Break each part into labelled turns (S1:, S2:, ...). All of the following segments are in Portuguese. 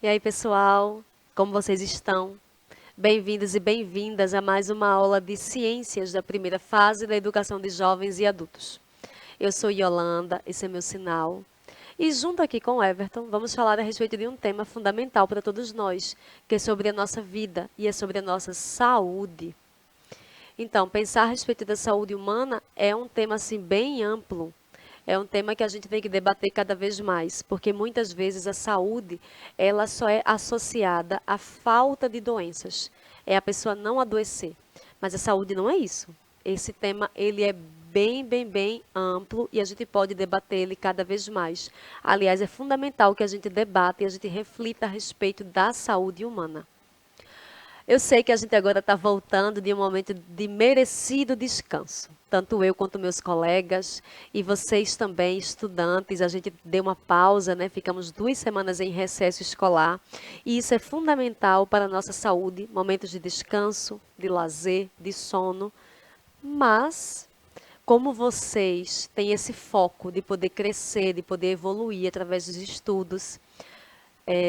S1: aí, pessoal, como vocês estão? Bem-vindos e bem-vindas a mais uma aula de Ciências da primeira fase da educação de jovens e adultos. Eu sou Yolanda, esse é meu sinal. E junto aqui com o Everton, vamos falar a respeito de um tema fundamental para todos nós, que é sobre a nossa vida e é sobre a nossa saúde. Então, pensar a respeito da saúde humana é um tema assim bem amplo. É um tema que a gente tem que debater cada vez mais, porque muitas vezes a saúde, ela só é associada à falta de doenças. É a pessoa não adoecer. Mas a saúde não é isso. Esse tema, ele é bem amplo e a gente pode debater ele cada vez mais. Aliás, é fundamental que a gente debata e a gente reflita a respeito da saúde humana. Eu sei que a gente agora está voltando de um momento de merecido descanso. Tanto eu quanto meus colegas e vocês também, estudantes, a gente deu uma pausa, né? Ficamos 2 semanas em recesso escolar. E isso é fundamental para a nossa saúde, momentos de descanso, de lazer, de sono. Mas, como vocês têm esse foco de poder crescer, de poder evoluir através dos estudos,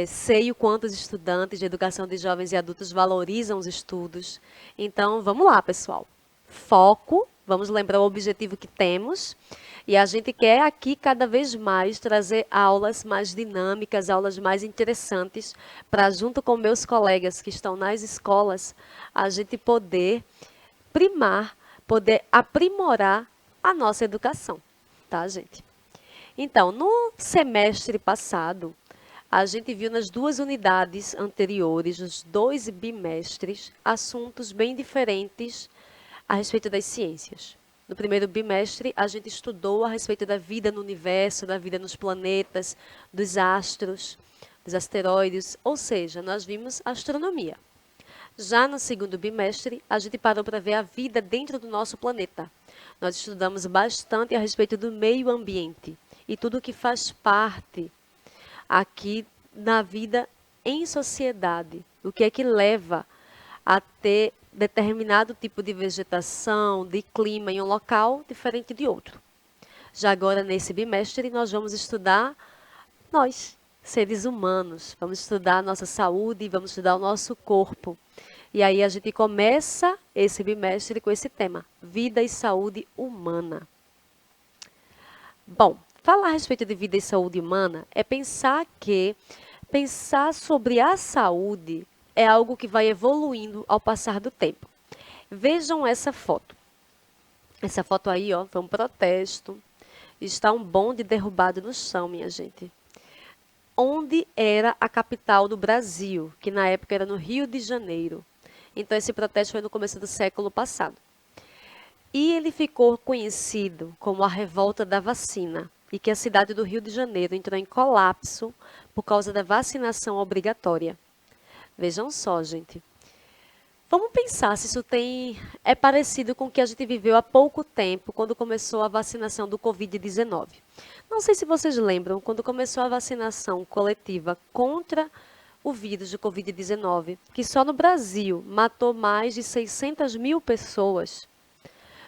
S1: sei o quanto os estudantes de educação de jovens e adultos valorizam os estudos. Então, vamos lá, pessoal. Foco, vamos lembrar o objetivo que temos. E a gente quer aqui cada vez mais trazer aulas mais dinâmicas, aulas mais interessantes, para junto com meus colegas que estão nas escolas, a gente poder primar, poder aprimorar a nossa educação, tá, gente? Então, no semestre passado, a gente viu nas 2 unidades anteriores, nos 2 bimestres, assuntos bem diferentes a respeito das ciências. No primeiro bimestre, a gente estudou a respeito da vida no universo, da vida nos planetas, dos astros, dos asteroides, ou seja, nós vimos astronomia. Já no segundo bimestre, a gente parou para ver a vida dentro do nosso planeta. Nós estudamos bastante a respeito do meio ambiente e tudo que faz parte aqui na vida em sociedade. O que é que leva a ter determinado tipo de vegetação, de clima em um local diferente de outro. Já agora, nesse bimestre, nós vamos estudar nós, seres humanos. Vamos estudar a nossa saúde, vamos estudar o nosso corpo. E aí a gente começa esse bimestre com esse tema, vida e saúde humana. Bom, falar a respeito de vida e saúde humana é pensar sobre a saúde é algo que vai evoluindo ao passar do tempo. Vejam essa foto. Essa foto aí, ó, foi um protesto. Está um bonde derrubado no chão, minha gente. Onde era a capital do Brasil, que na época era no Rio de Janeiro. Então esse protesto foi no começo do século passado. E ele ficou conhecido como a revolta da vacina, e que a cidade do Rio de Janeiro entrou em colapso por causa da vacinação obrigatória. Vejam só, gente. Vamos pensar se isso é parecido com o que a gente viveu há pouco tempo, quando começou a vacinação do Covid-19. Não sei se vocês lembram, quando começou a vacinação coletiva contra o vírus do Covid-19, que só no Brasil matou mais de 600 mil pessoas.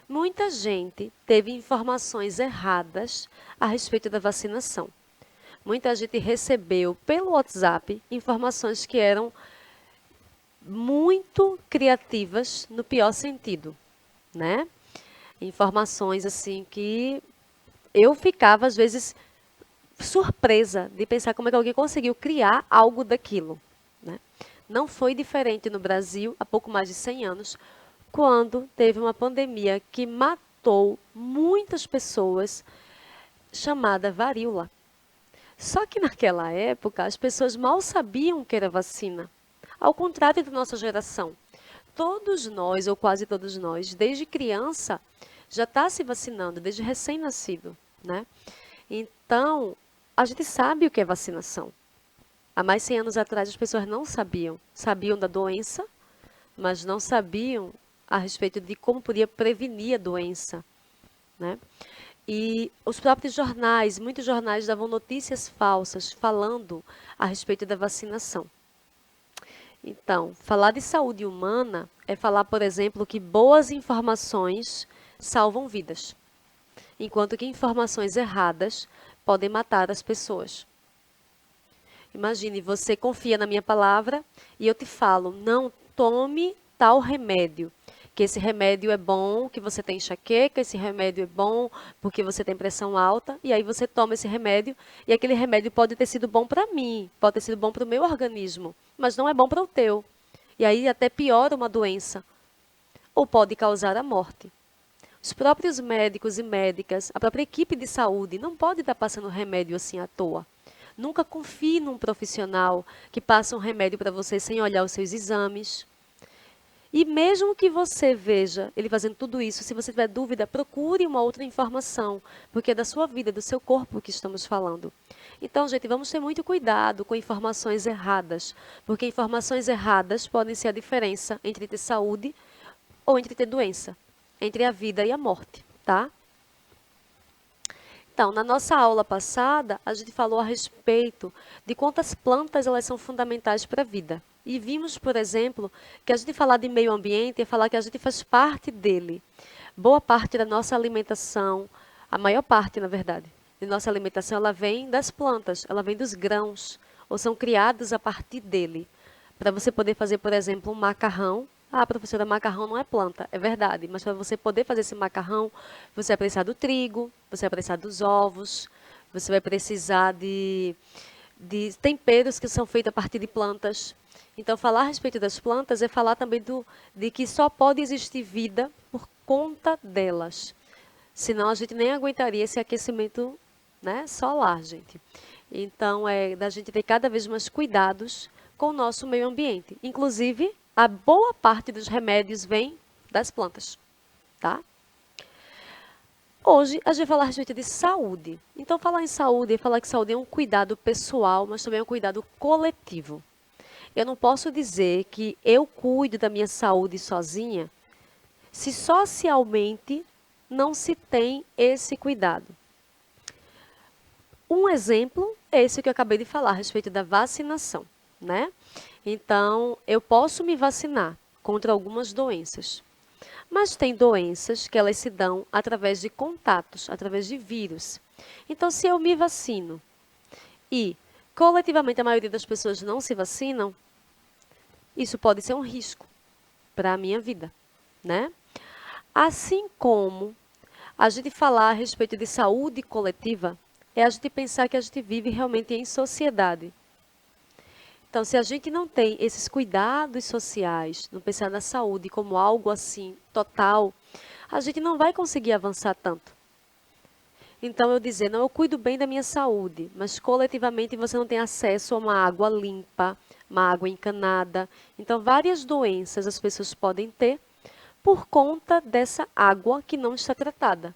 S1: Muita gente teve informações erradas a respeito da vacinação. Muita gente recebeu pelo WhatsApp informações que eram muito criativas no pior sentido, né? Informações assim que eu ficava às vezes surpresa de pensar como é que alguém conseguiu criar algo daquilo, né? Não foi diferente no Brasil há pouco mais de 100 anos, quando teve uma pandemia que matou muitas pessoas, chamada varíola. Só que naquela época as pessoas mal sabiam o que era vacina. Ao contrário da nossa geração. Todos nós, ou quase todos nós, desde criança, já está se vacinando, desde recém-nascido, né? Então, a gente sabe o que é vacinação. Há mais de 100 anos atrás, as pessoas não sabiam. Sabiam da doença, mas não sabiam a respeito de como podia prevenir a doença, né? E os próprios jornais, muitos jornais davam notícias falsas falando a respeito da vacinação. Então, falar de saúde humana é falar, por exemplo, que boas informações salvam vidas, enquanto que informações erradas podem matar as pessoas. Imagine, você confia na minha palavra e eu te falo, não tome tal remédio, que esse remédio é bom, que você tem enxaqueca, esse remédio é bom porque você tem pressão alta, e aí você toma esse remédio, e aquele remédio pode ter sido bom para mim, pode ter sido bom para o meu organismo, mas não é bom para o teu. E aí até piora uma doença, ou pode causar a morte. Os próprios médicos e médicas, a própria equipe de saúde, não pode estar passando remédio assim à toa. Nunca confie num profissional que passa um remédio para você sem olhar os seus exames. E mesmo que você veja ele fazendo tudo isso, se você tiver dúvida, procure uma outra informação, porque é da sua vida, do seu corpo que estamos falando. Então, gente, vamos ter muito cuidado com informações erradas, porque informações erradas podem ser a diferença entre ter saúde ou entre ter doença, entre a vida e a morte, tá? Então, na nossa aula passada, a gente falou a respeito de quantas plantas elas são fundamentais para a vida. E vimos, por exemplo, que a gente falar de meio ambiente é falar que a gente faz parte dele. Boa parte da nossa alimentação, a maior parte, na verdade, de nossa alimentação, ela vem das plantas, ela vem dos grãos, ou são criados a partir dele. Para você poder fazer, por exemplo, um macarrão. Ah, professora, macarrão não é planta. É verdade, mas para você poder fazer esse macarrão, você vai precisar do trigo, você vai precisar dos ovos, você vai precisar de temperos que são feitos a partir de plantas. Então, falar a respeito das plantas é falar também de que só pode existir vida por conta delas. Senão, a gente nem aguentaria esse aquecimento, né, solar, gente. Então, é da gente ter cada vez mais cuidados com o nosso meio ambiente. Inclusive, a boa parte dos remédios vem das plantas, tá? Hoje, a gente vai falar a respeito de saúde. Então, falar em saúde é falar que saúde é um cuidado pessoal, mas também é um cuidado coletivo. Eu não posso dizer que eu cuido da minha saúde sozinha se socialmente não se tem esse cuidado. Um exemplo é esse que eu acabei de falar a respeito da vacinação, né? Então, eu posso me vacinar contra algumas doenças, mas tem doenças que elas se dão através de contatos, através de vírus. Então, se eu me vacino e coletivamente a maioria das pessoas não se vacinam, isso pode ser um risco para a minha vida, né? Assim como a gente falar a respeito de saúde coletiva, é a gente pensar que a gente vive realmente em sociedade. Então, se a gente não tem esses cuidados sociais, não pensar na saúde como algo assim total, a gente não vai conseguir avançar tanto. Então, eu dizer, não, eu cuido bem da minha saúde, mas coletivamente você não tem acesso a uma água limpa, uma água encanada. Então, várias doenças as pessoas podem ter por conta dessa água que não está tratada.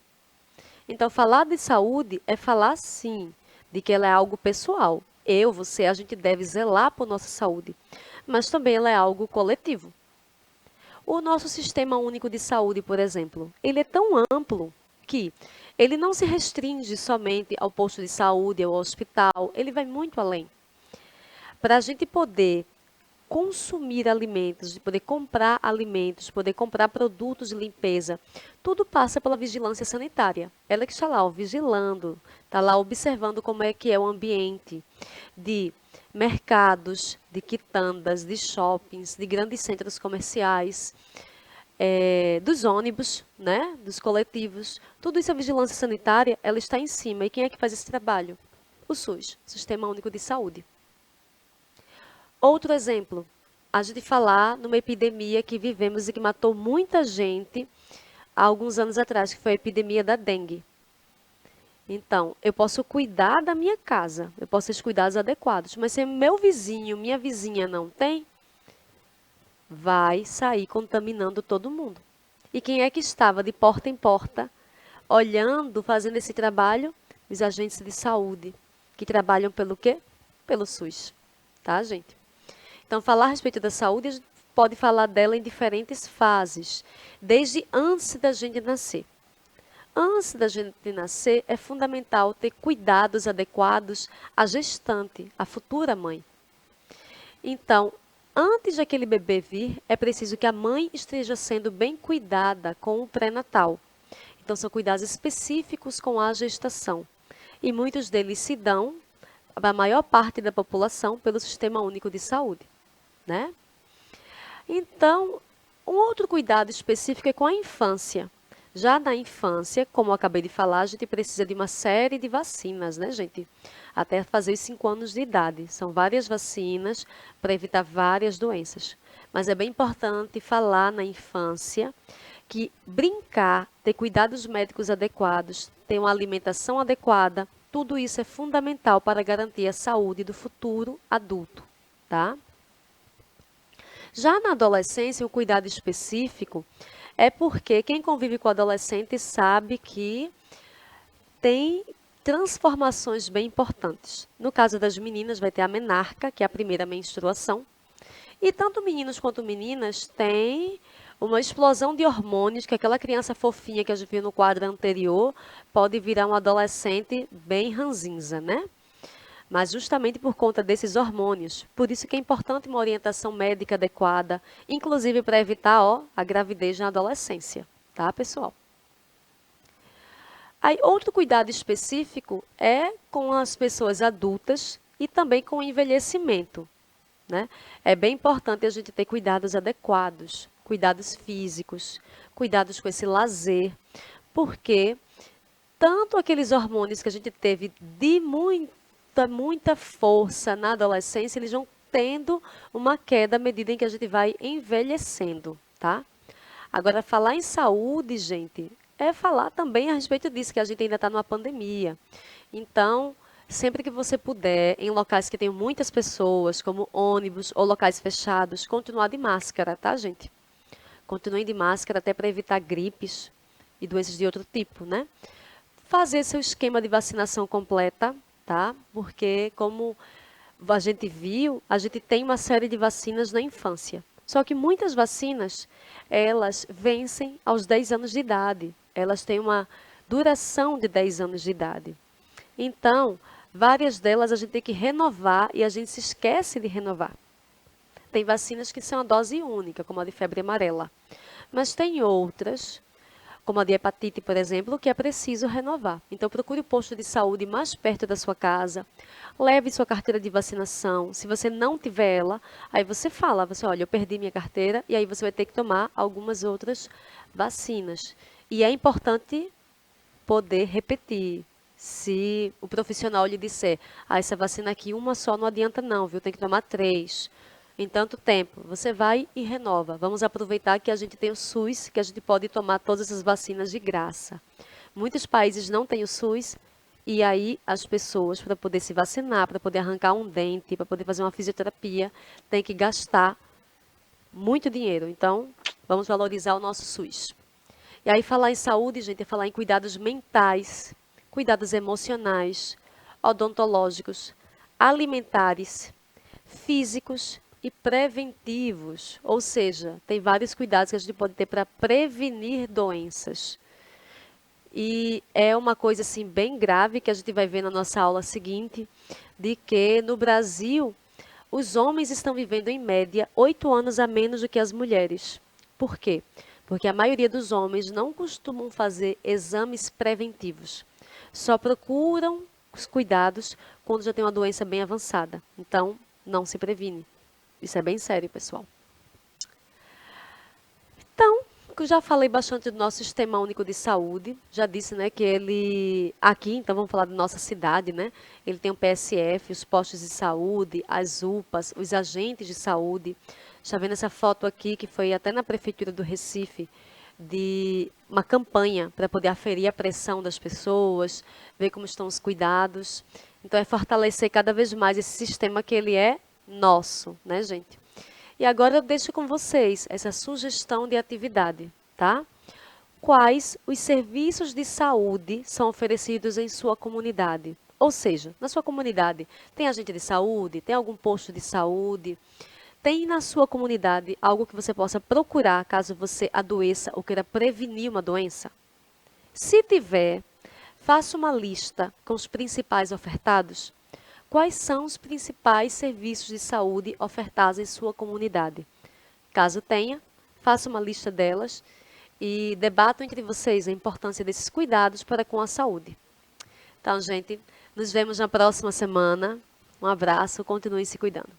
S1: Então, falar de saúde é falar, sim, de que ela é algo pessoal. Eu, você, a gente deve zelar por nossa saúde, mas também ela é algo coletivo. O nosso sistema único de saúde, por exemplo, ele é tão amplo que ele não se restringe somente ao posto de saúde, ao hospital, ele vai muito além. Para a gente poder consumir alimentos, de poder comprar alimentos, poder comprar produtos de limpeza, tudo passa pela vigilância sanitária. Ela que está lá, ó, vigilando, está lá observando como é que é o ambiente de mercados, de quitandas, de shoppings, de grandes centros comerciais, dos ônibus, né, dos coletivos. Tudo isso, a vigilância sanitária, ela está em cima. E quem é que faz esse trabalho? O SUS, Sistema Único de Saúde. Outro exemplo, a gente falar numa epidemia que vivemos e que matou muita gente há alguns anos atrás, que foi a epidemia da dengue. Então, eu posso cuidar da minha casa, eu posso ter os cuidados adequados, mas se meu vizinho, minha vizinha não tem, vai sair contaminando todo mundo. E quem é que estava de porta em porta, olhando, fazendo esse trabalho? Os agentes de saúde, que trabalham pelo quê? Pelo SUS, tá, gente? Então, falar a respeito da saúde, a gente pode falar dela em diferentes fases, desde antes da gente nascer. Antes da gente nascer, é fundamental ter cuidados adequados à gestante, à futura mãe. Então, antes daquele bebê vir, é preciso que a mãe esteja sendo bem cuidada com o pré-natal. Então, são cuidados específicos com a gestação. E muitos deles se dão a maior parte da população pelo Sistema Único de Saúde, né? Então, um outro cuidado específico é com a infância. Já na infância, como eu acabei de falar, a gente precisa de uma série de vacinas, né, gente? Até fazer os 5 anos de idade. São várias vacinas para evitar várias doenças. Mas é bem importante falar na infância que brincar, ter cuidados médicos adequados, ter uma alimentação adequada, tudo isso é fundamental para garantir a saúde do futuro adulto, tá? Já na adolescência, o cuidado específico é porque quem convive com o adolescente sabe que tem transformações bem importantes. No caso das meninas, vai ter a menarca, que é a primeira menstruação. E tanto meninos quanto meninas têm uma explosão de hormônios, que aquela criança fofinha que a gente viu no quadro anterior pode virar um adolescente bem ranzinza, né? Mas justamente por conta desses hormônios. Por isso que é importante uma orientação médica adequada, inclusive para evitar, a gravidez na adolescência, tá, pessoal? Aí, outro cuidado específico é com as pessoas adultas e também com o envelhecimento, né? É bem importante a gente ter cuidados adequados, cuidados físicos, cuidados com esse lazer, porque tanto aqueles hormônios que a gente teve de muita força na adolescência, eles vão tendo uma queda à medida em que a gente vai envelhecendo, tá? Agora, falar em saúde, gente, é falar também a respeito disso, que a gente ainda está numa pandemia. Então, sempre que você puder, em locais que tem muitas pessoas, como ônibus ou locais fechados, continuar de máscara, tá, gente? Continuem de máscara até para evitar gripes e doenças de outro tipo, né? Fazer seu esquema de vacinação completa, tá? Porque, como a gente viu, a gente tem uma série de vacinas na infância. Só que muitas vacinas, elas vencem aos 10 anos de idade. Elas têm uma duração de 10 anos de idade. Então, várias delas a gente tem que renovar e a gente se esquece de renovar. Tem vacinas que são a dose única, como a de febre amarela. Mas tem outras, como a de hepatite, por exemplo, que é preciso renovar. Então, procure o posto de saúde mais perto da sua casa, leve sua carteira de vacinação. Se você não tiver ela, aí você fala, olha, eu perdi minha carteira, e aí você vai ter que tomar algumas outras vacinas. E é importante poder repetir. Se o profissional lhe disser, essa vacina aqui, uma só não adianta não, viu? Tem que tomar 3 em tanto tempo. Você vai e renova. Vamos aproveitar que a gente tem o SUS, que a gente pode tomar todas essas vacinas de graça. Muitos países não têm o SUS, e aí as pessoas, para poder se vacinar, para poder arrancar um dente, para poder fazer uma fisioterapia, tem que gastar muito dinheiro. Então, vamos valorizar o nosso SUS. E aí falar em saúde, gente, é falar em cuidados mentais, cuidados emocionais, odontológicos, alimentares, físicos e preventivos. Ou seja, tem vários cuidados que a gente pode ter para prevenir doenças. E é uma coisa assim bem grave que a gente vai ver na nossa aula seguinte, de que no Brasil os homens estão vivendo em média 8 anos a menos do que as mulheres. Por quê? Porque a maioria dos homens não costumam fazer exames preventivos. Só procuram os cuidados quando já tem uma doença bem avançada. Então, não se previne. Isso é bem sério, pessoal. Então, eu já falei bastante do nosso Sistema Único de Saúde. Já disse, né, que ele... Aqui, então, vamos falar da nossa cidade, né? Ele tem o PSF, os postos de saúde, as UPAs, os agentes de saúde. Está vendo essa foto aqui, que foi até na Prefeitura do Recife, de uma campanha para poder aferir a pressão das pessoas, ver como estão os cuidados. Então, é fortalecer cada vez mais esse sistema que ele é nosso, né, gente? E agora eu deixo com vocês essa sugestão de atividade, tá? Quais os serviços de saúde são oferecidos em sua comunidade? Ou seja, na sua comunidade, tem agente de saúde? Tem algum posto de saúde? Tem na sua comunidade algo que você possa procurar caso você adoeça ou queira prevenir uma doença? Se tiver, faça uma lista com os principais ofertados. Quais são os principais serviços de saúde ofertados em sua comunidade? Caso tenha, faça uma lista delas e debatam entre vocês a importância desses cuidados para com a saúde. Então, gente, nos vemos na próxima semana. Um abraço, continuem se cuidando.